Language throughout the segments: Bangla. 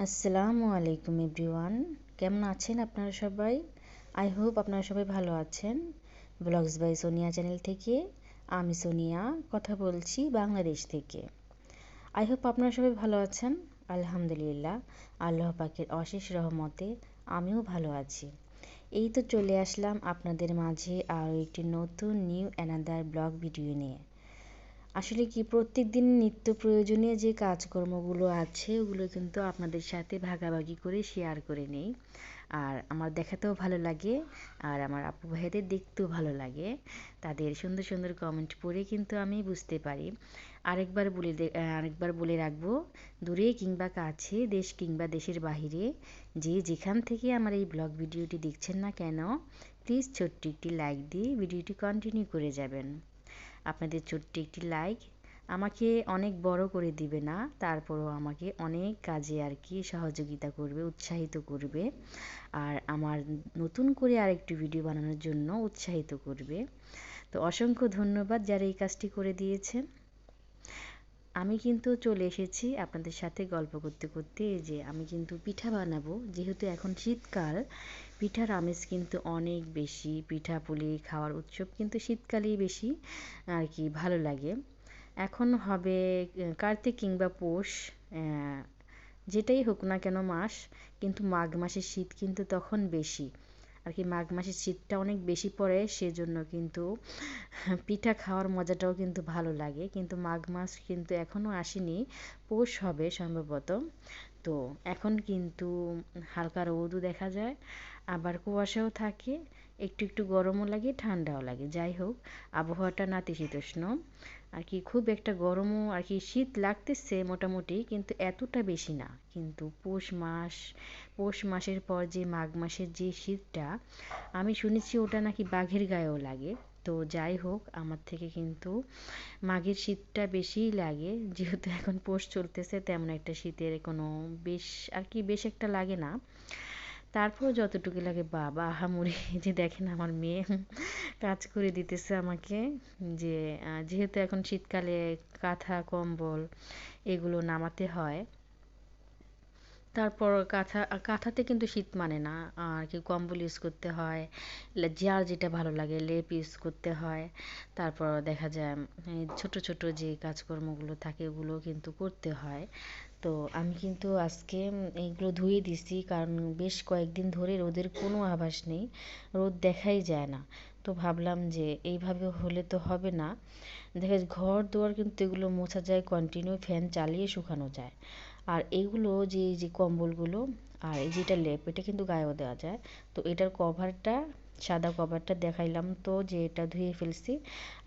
আসসালামু আলাইকুম এভরিওয়ান, কেমন আছেন আপনারা সবাই? আই হোপ আপনারা সবাই ভালো আছেন। ব্লগস বাই সোনিয়া চ্যানেল থেকে আমি সোনিয়া কথা বলছি বাংলাদেশ থেকে। আই হোপ আপনারা সবাই ভালো আছেন। আলহামদুলিল্লাহ, আল্লাহ পাকের অশেষ রহমতে আমিও ভালো আছি। এই তো চলে আসলাম আপনাদের মাঝে আরও একটি নতুন নিউ অ্যানাদার ব্লগ ভিডিও নিয়ে। আসলে কি প্রত্যেকদিন নিত্য প্রয়োজনীয় যে কাজকর্মগুলো আছে ওগুলো কিন্তু আপনাদের সাথে ভাগাভাগি করে শেয়ার করে নেই। আর আমার দেখাতেও ভালো লাগে, আর আমার আপু ভাইদের দেখতেও ভালো লাগে। তাদের সুন্দর সুন্দর কমেন্ট পড়ে কিন্তু আমি বুঝতে পারি। আরেকবার বলে রাখবো, দূরে কিংবা কাছে, দেশ কিংবা দেশের বাহিরে, যে যেখান থেকে আমার এই ব্লগ ভিডিওটি দেখছেন না কেন, প্লিজ ছোট্ট একটি লাইক দিয়ে ভিডিওটি কন্টিনিউ করে যাবেন। আপনাদের ছোট্ট একটি লাইক আমাকে অনেক বড় করে দিবে না, তারপরও আমাকে অনেক কাজে আর কি সহযোগিতা করবে, উৎসাহিত করবে, আর আমার নতুন করে আরেকটু ভিডিও বানানোর জন্য উৎসাহিত করবে। তো অসংখ্য ধন্যবাদ যারা এই কাজটি করে দিয়েছেন। আমি কিন্তু চলে এসেছি আপনাদের সাথে গল্প করতে করতে। যে আমি কিন্তু পিঠা বানাবো, যেহেতু এখন শীতকাল, পিঠার আমেজ কিন্তু অনেক বেশি। পিঠাপুলি খাওয়ার উৎসব কিন্তু শীতকালেই বেশি আর কি ভালো লাগে। এখন হবে কার্তিক কিংবা পৌষ, যেটাই হোক না কেন মাস, কিন্তু মাঘ মাসের শীত কিন্তু তখন বেশি আর কি। মাঘ মাসের শীতটা অনেক বেশি পড়ে, সেজন্য কিন্তু পিঠা খাওয়ার মজাটাও কিন্তু ভালো লাগে। কিন্তু মাঘ মাস কিন্তু এখনও আসেনি, পৌষ হবে সম্ভবত। তো এখন কিন্তু হালকা রোদও দেখা যায়, আবার কুয়াশাও থাকে, একটু একটু গরমও লাগে, ঠান্ডাও লাগে। যাই হোক, আবহাওয়াটা নাতিশীতোষ্ণ আর কি, খুব একটা গরমও আর কি, শীত লাগতেছে মোটামুটি, কিন্তু এতটা বেশি না। কিন্তু পৌষ মাসের পর যে মাঘ মাসের যে শীতটা, আমি শুনেছি ওটা নাকি বাঘের গায়েও লাগে। তো যাই হোক, আমার থেকে কিন্তু মাঘের শীতটা বেশিই লাগে, যেহেতু এখন পৌষ চলতেছে, তেমন একটা শীতের কোনো বেশ আর কি বেশ একটা লাগে না। তারপর যতটুকু লাগে, বাবা আহামরি! যে দেখেন আমার মেয়ে কাজ করে দিতেছে আমাকে, যে যেহেতু এখন শীতকালে কাঁথা কম্বল এগুলো নামাতে হয়। তারপর কাঁথাতে কিন্তু শীত মানে না আর কি, কম্বল ইউজ করতে হয়, যার যেটা ভালো লাগে লেপ ইউজ করতে হয়। তারপর দেখা যায় এই ছোট ছোট যে কাজকর্মগুলো থাকে ওগুলো কিন্তু করতে হয়। তো আমি কিন্তু আজকে এইগুলো ধুয়ে দিছি, কারণ বেশ কয়েকদিন ধরে রোদের কোনো আভাস নেই, রোদ দেখাই যায় না। তো ভাবলাম যে এইভাবে হলে তো হবে না। দেখা যায় ঘর দুয়ার কিন্তু এগুলো মোছা যায়, কন্টিনিউ ফ্যান চালিয়ে শুকানো যায়। আর এগুলো যে যে কম্বলগুলো আর এই যেটা লেপ, এটা কিন্তু গায়েও দেওয়া যায়। তো এটার কভারটা, সাদা কভারটা দেখাইলাম তো যে এটা ধুয়ে ফেলছি।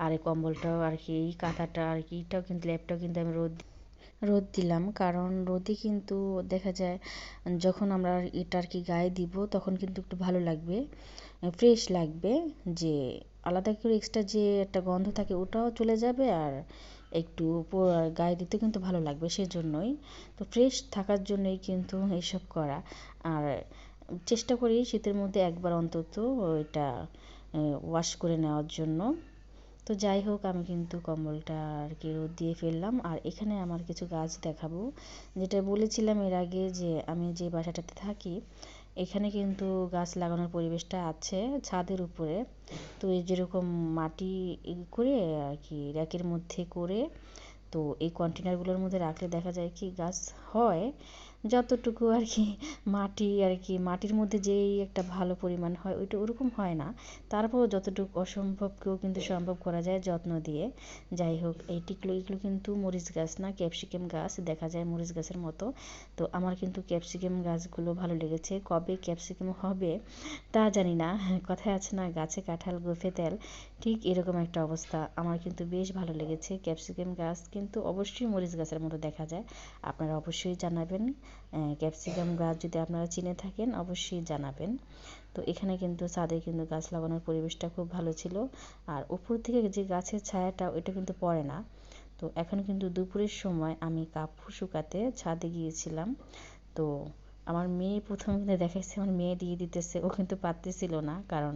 আর এই কম্বলটাও আর কি, এই কাঁথাটা আর কি, এটাও কিন্তু লেপটাও কিন্তু আমি রোদ দিলাম, কারণ রোদে কিন্তু দেখা যায় যখন আমরা এটা আর কি গায়ে দিব তখন কিন্তু একটু ভালো লাগবে, ফ্রেশ লাগবে। যে আলাদা করে এক্সট্রা যে একটা গন্ধ থাকে ওটাও চলে যাবে, আর একটু গায়ে দিতে কিন্তু ভালো লাগবে, সেজন্যই। তো ফ্রেশ থাকার জন্যই কিন্তু এসব করা। আর চেষ্টা করি শীতের মধ্যে একবার অন্তত ওইটা ওয়াশ করে নেওয়ার জন্য। তো যাই হোক, আমি কিন্তু কম্বলটা আর কি রোদ দিয়ে ফেললাম। আর এখানে আমার কিছু গাছ দেখাবো। যেটা বলেছিলাম এর আগে, যে আমি যে বাসাটাতে থাকি এখানে কিন্তু গাছ লাগানোর পরিবেশটা আছে ছাদের উপরে। তো এই যেরকম মাটি করে আর কি র্যাকের মধ্যে করে, তো এই কন্টেনারগুলোর মধ্যে রাখলে দেখা যায় কি গাছ হয় যতটুকু আর কি। মাটি আর কি, মাটির মধ্যে যেই একটা ভালো পরিমাণ হয় ওইটা ওরকম হয় না, তারপরও যতটুকু অসম্ভবকেও কিন্তু সম্ভব করা যায় যত্ন দিয়ে। যাই হোক, এগুলো কিন্তু মরিচ গাছ না, ক্যাপসিকাম গাছ, দেখা যায় মরিচ গাছের মতো। তো আমার কিন্তু ক্যাপসিকাম গাছগুলো ভালো লেগেছে। কবে ক্যাপসিকাম হবে তা জানি না, কথায় আছে না, গাছে কাঁঠাল গোঁফে তেল, ঠিক এরকম একটা অবস্থা। আমার কিন্তু বেশ ভালো লেগেছে। ক্যাপসিকাম গাছ কিন্তু অবশ্যই মরিচ গাছের মতো দেখা যায়। আপনারা অবশ্যই জানাবেন, ক্যাপসিকাম গাছ যদি আপনারা চিনে থাকেন অবশ্যই জানাবেন। তো এখানে কিন্তু ছাদে কিন্তু গাছ লাগানোর পরিবেশটা খুব ভালো ছিল। আর উপর থেকে যে গাছের ছায়াটা ওইটা কিন্তু পড়ে না। তো এখন কিন্তু দুপুরের সময় আমি কাপড় শুকাতে ছাদে গিয়েছিলাম। তো আমার মেয়ে প্রথম কিন্তু দেখাইছে, আমার মেয়ে দিয়ে দিতেছে, ও কিন্তু পারতেছিল না, কারণ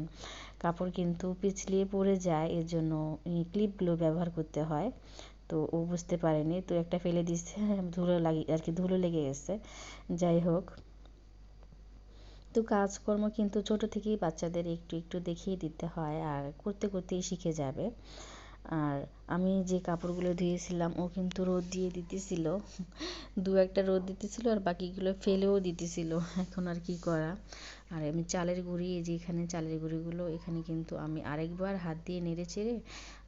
কাপড় কিন্তু পিছলিয়ে পড়ে যায়, এর জন্য ক্লিপগুলো ব্যবহার করতে হয়। তো ও বুঝতে পারেনি, তো একটা ফেলে দিচ্ছে, ধুলো লাগে আর কি, ধুলো লেগে গেছে। যাই হোক, তো কাজকর্ম কিন্তু ছোট থেকেই বাচ্চাদের একটু একটু দেখিয়ে দিতে হয়, আর করতে করতেই শিখে যাবে। আর আমি যে কাপড়গুলো ধুয়েছিলাম ও কিন্তু রোদ দিয়ে দিতেছিল, দু একটা রোদ দিতেছিল আর বাকিগুলো ফেলেও দিতেছিল। এখন আর কি করা। আর আমি চালের গুঁড়ি, এই যে এখানে চালের গুঁড়িগুলো এখানে কিন্তু আমি আরেকবার হাত দিয়ে নেড়ে চেড়ে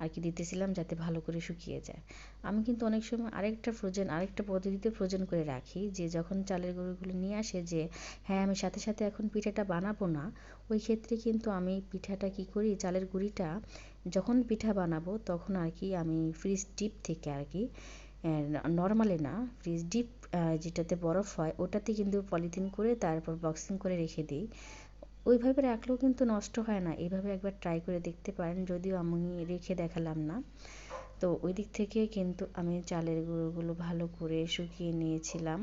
আর কি দিতেছিলাম, যাতে ভালো করে শুকিয়ে যায়। আমি কিন্তু অনেক সময় আরেকটা পদ্ধতিতে ফ্রোজেন করে রাখি, যে যখন চালের গুঁড়িগুলো নিয়ে আসে, যে হ্যাঁ আমি সাথে সাথে এখন পিঠাটা বানাবো না, ওই ক্ষেত্রে কিন্তু আমি পিঠাটা কি করি, চালের গুঁড়িটা যখন পিঠা বানাবো তখন আর কি আমি ফ্রিজ ডিপ থেকে আর কি, নর্মালে না, ফ্রিজ ডিপ যেটাতে বরফ হয় ওটাতে কিন্তু পলিথিন করে তারপর বক্সিং করে রেখে দিই। ওইভাবে রাখলেও কিন্তু নষ্ট হয় না, এইভাবে একবার ট্রাই করে দেখতে পারেন, যদিও আমি রেখে দেখালাম না। তো ওই দিক থেকে কিন্তু আমি চালের গুঁড়োগুলো ভালো করে শুকিয়ে নিয়েছিলাম,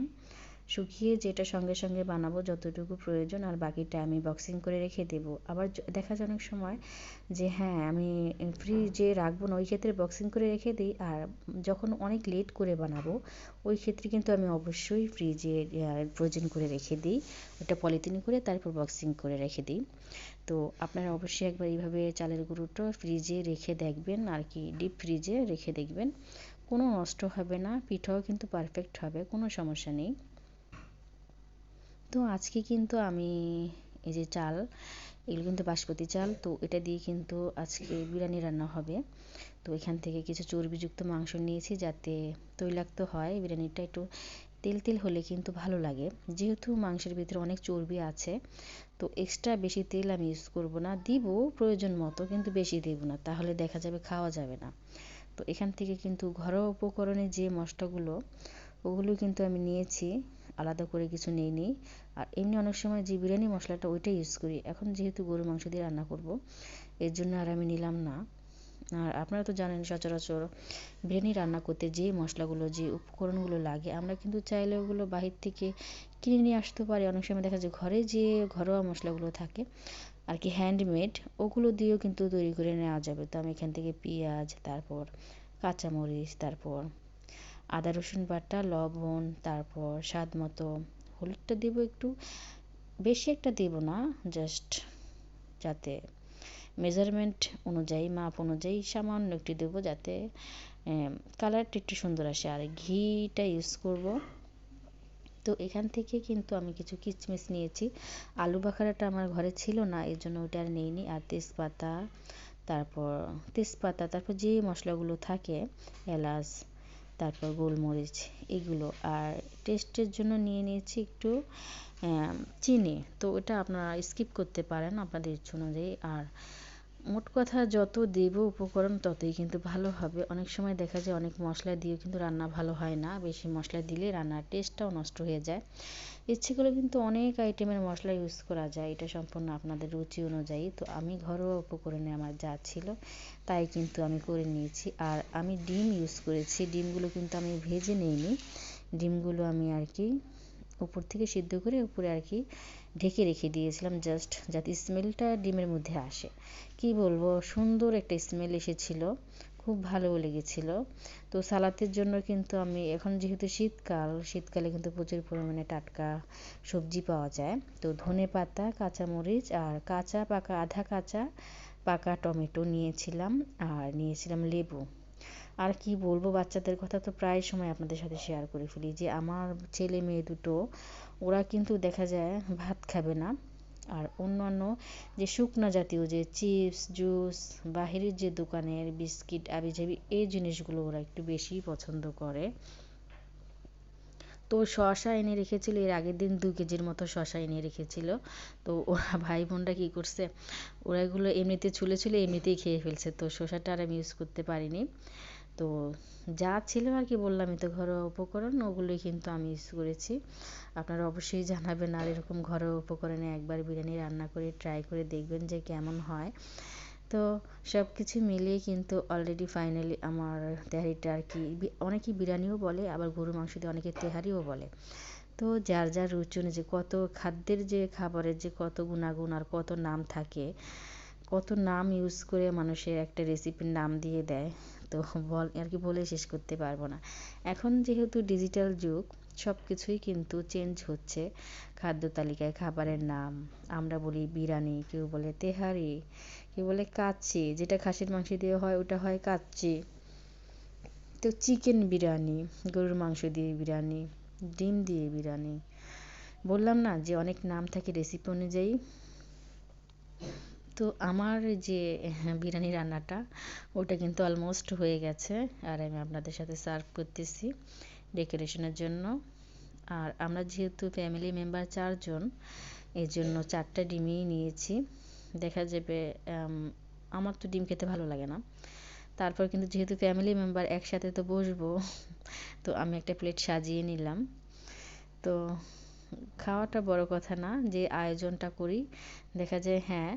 শুকিয়ে যেটা সঙ্গে সঙ্গে বানাবো যতটুকু প্রয়োজন, আর বাকিটা আমি বক্সিং করে রেখে দেবো। আবার দেখা যায় অনেক সময় যে হ্যাঁ আমি ফ্রিজে রাখবো না, ওই ক্ষেত্রে বক্সিং করে রেখে দিই। আর যখন অনেক লেট করে বানাবো ওই ক্ষেত্রে কিন্তু আমি অবশ্যই ফ্রিজে ফ্রোজেন করে রেখে দিই, ওটা পলিথিন করে তারপর বক্সিং করে রেখে দিই। তো আপনারা অবশ্যই একবার এইভাবে চালের গুঁড়োটা ফ্রিজে রেখে দেখবেন আর কি, ডিপ ফ্রিজে রেখে দেখবেন, কোনো নষ্ট হবে না, পিঠাও কিন্তু পারফেক্ট হবে, কোনো সমস্যা নেই। তো আজকে কিন্তু আমি এই যে চাল, এগুলো কিন্তু বাসমতি চাল, তো এটা দিয়ে কিন্তু আজকে বিরিয়ানি রান্না হবে। তো এখান থেকে কিছু চর্বিযুক্ত মাংস নিয়েছি, যাতে তৈলাক্ত হয় বিরিয়ানিটা, একটু তেল তেল হলে কিন্তু ভালো লাগে। যেহেতু মাংসের ভিতরে অনেক চর্বি আছে, তো এক্সট্রা বেশি তেল আমি ইউজ করব না, দিব প্রয়োজন মতো, কিন্তু বেশি দেব না, তাহলে দেখা যাবে খাওয়া যাবে না। তো এখান থেকে কিন্তু ঘরোয়া উপকরণে যে মশলাগুলো, ওগুলো কিন্তু আমি নিয়েছি, আলাদা করে কিছু নেইনি। আর এমনি অনেক সময় যে বিরিয়ানি মশলাটা ওইটাই ইউজ করি, এখন যেহেতু গরুর মাংস দিয়ে রান্না করব এর জন্য আর আমি নিলাম না। আর আপনারা তো জানেন সচরাচর বিরিয়ানি রান্না করতে যে মশলাগুলো, যে উপকরণগুলো লাগে, আমরা কিন্তু চাইলে ওগুলো বাহির থেকে কিনে নিয়ে আসতে পারি। অনেক সময় দেখা যায় ঘরে যে ঘরোয়া মশলাগুলো থাকে আর কি, হ্যান্ডমেড, ওগুলো দিয়েও কিন্তু তৈরি করে নেওয়া যাবে। তো আমি এখান থেকে পেঁয়াজ, তারপর কাঁচামরিচ, তারপর আদা রসুন বাটা, লবণ, তারপর স্বাদ মতো হলুদটা দেবো একটু, বেশি একটা দেব না, জাস্ট যাতে মেজারমেন্ট অনুযায়ী, মাপ অনুযায়ী সামান্য একটু দেবো, যাতে কালারটা একটু সুন্দর আসে। আর ঘিটা ইউজ করব। তো এখান থেকে কিন্তু আমি কিছু কিচমিচ নিয়েছি, আলু বাখারাটা আমার ঘরে ছিল না, এই জন্য ওটা আর নেইনি। আর তারপর যে মশলাগুলো থাকে, এলাচ, তারপর গোলমরিচ, এগুলো। আর টেস্টের জন্য নিয়ে নিয়েছি একটু চিনি, তো ওটা আপনারা স্কিপ করতে পারেন আপনাদের ইচ্ছে অনুযায়ী। আর মোট কথা যত দেব উপকরণ ততই কিন্তু ভালো হবে। অনেক সময় দেখা যায় অনেক মশলা দিয়েও কিন্তু রান্না ভালো হয় না, বেশি মশলা দিলে রান্নার টেস্টটাও নষ্ট হয়ে যায়। ইচ্ছে করে কিন্তু অনেক আইটেমের মশলা ইউজ করা যায়, এটা সম্পূর্ণ আপনাদের রুচি অনুযায়ী। তো আমি ঘরোয়া উপকরণে আমার যা ছিল তাই কিন্তু আমি করে নিয়েছি। আর আমি ডিম ইউজ করেছি, ডিমগুলো কিন্তু আমি ভেজে নিইনি, ডিমগুলো আমি আর কি উপর থেকে সিদ্ধ করে উপরে আর কি ঢেকে রেখে দিয়েছিলাম, জাস্ট যাতে স্মেলটা ডিমের মধ্যে আসে। কি বলবো, সুন্দর একটা স্মেল এসেছিল, খুব ভালোও লেগেছিল। তো সালাতের জন্য কিন্তু আমি এখন যেহেতু শীতকালে কিন্তু প্রচুর পরিমাণে টাটকা সবজি পাওয়া যায়, তো ধনেপাতা, কাঁচামরিচ আর আধা কাঁচা পাকা টমেটো নিয়েছিলাম, আর নিয়েছিলাম লেবু। আর কি বলবো, বাচ্চাদের কথা তো প্রায় সময় আপনাদের সাথে শেয়ার করে ফেলি, যে আমার ছেলে মেয়ে দুটো, ওরা কিন্তু দেখা যায় ভাত খাবে না। আর অন্যান্য যে শুকনা জাতীয় যে চিপস, জুস, বাহিরের যে দোকানের বিস্কিট আবিজাবি, এই জিনিসগুলো ওরা একটু বেশিই পছন্দ করে। তো শসা এনে রেখেছিল, এর আগের দিন 2 কেজির মতো শসা এনে রেখেছিল। তো ওরা ভাই বোনরা কী করছে, ওরা এগুলো এমনিতে ছুলে ছুলে এমনিতেই খেয়ে ফেলছে, তো শসাটা আর আমি ইউজ করতে পারিনি। তো যা ছিল আর কি, বললামই তো ঘরোয়া উপকরণ, ওগুলোই কিন্তু আমি ইউজ করেছি। আপনারা অবশ্যই জানাবেন, আর এরকম ঘরোয়া উপকরণে একবার বিরিয়ানি রান্না করে ট্রাই করে দেখবেন যে কেমন হয়। তো সব কিছু মিলিয়ে কিন্তু অলরেডি ফাইনালি আমার তেহারিটা আর কি, অনেকেই বিরিয়ানিও বলে, আবার গরুর মাংস দিয়ে অনেকে তেহারিও বলে। তো যার যার রুচি অনুযায়ী, কত খাদ্যের যে খাবারের যে কত গুণাগুণ আর কত নাম থাকে, কত নাম ইউজ করে মানুষের একটা রেসিপির নাম দিয়ে দেয়। তো আর কি বলে শেষ করতে পারবো না। এখন যেহেতু ডিজিটাল যুগ, সব কিছুই কিন্তু চেঞ্জ হচ্ছে। খাদ্য তালিকায় খাবারের নাম, আমরা বলি বিরিয়ানি, কেউ বলে তেহারি, কেউ বলে কাচ্চি, যেটা খাসির মাংস দিয়ে হয় ওটা হয় কাচ্চি। তো চিকেন বিরিয়ানি, গরুর মাংস দিয়ে বিরিয়ানি, ডিম দিয়ে বিরিয়ানি, বললাম না যে অনেক নাম থাকে রেসিপি অনুযায়ী। তো আমার যে বিরিয়ানি রান্নাটা, ওটা কিন্তু অলমোস্ট হয়ে গেছে, আর আমি আপনাদের সাথে সার্ভ করতেছি ডেকোরেশনের জন্য। আর আমরা যেহেতু ফ্যামিলি মেম্বার 4 জন, এই জন্য 4টা ডিমই নিয়েছি। দেখা যাবে আমার তো ডিম খেতে ভালো লাগে না, তারপর কিন্তু যেহেতু ফ্যামিলি মেম্বার একসাথে তো বসবো, তো আমি একটা প্লেট সাজিয়ে নিলাম। তো খাওয়াটা বড় কথা না, যে আয়োজনটা করি, দেখা যায় হ্যাঁ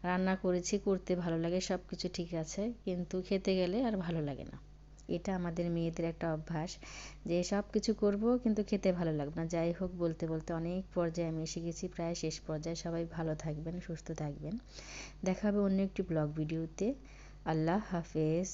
রান্না করেছি, করতে ভালো লাগে, সব কিছু ঠিক আছে, কিন্তু খেতে গেলে আর ভালো লাগে না। এটা আমাদের মেয়েদের একটা অভ্যাস, যে সব কিছু করবো কিন্তু খেতে ভালো লাগবে না। যাই হোক, বলতে বলতে অনেক পর্যায়ে আমি এসে গেছি, প্রায় শেষ পর্যায়ে। সবাই ভালো থাকবেন, সুস্থ থাকবেন। দেখা হবে অন্য একটি ব্লগ ভিডিওতে। আল্লাহ হাফেজ।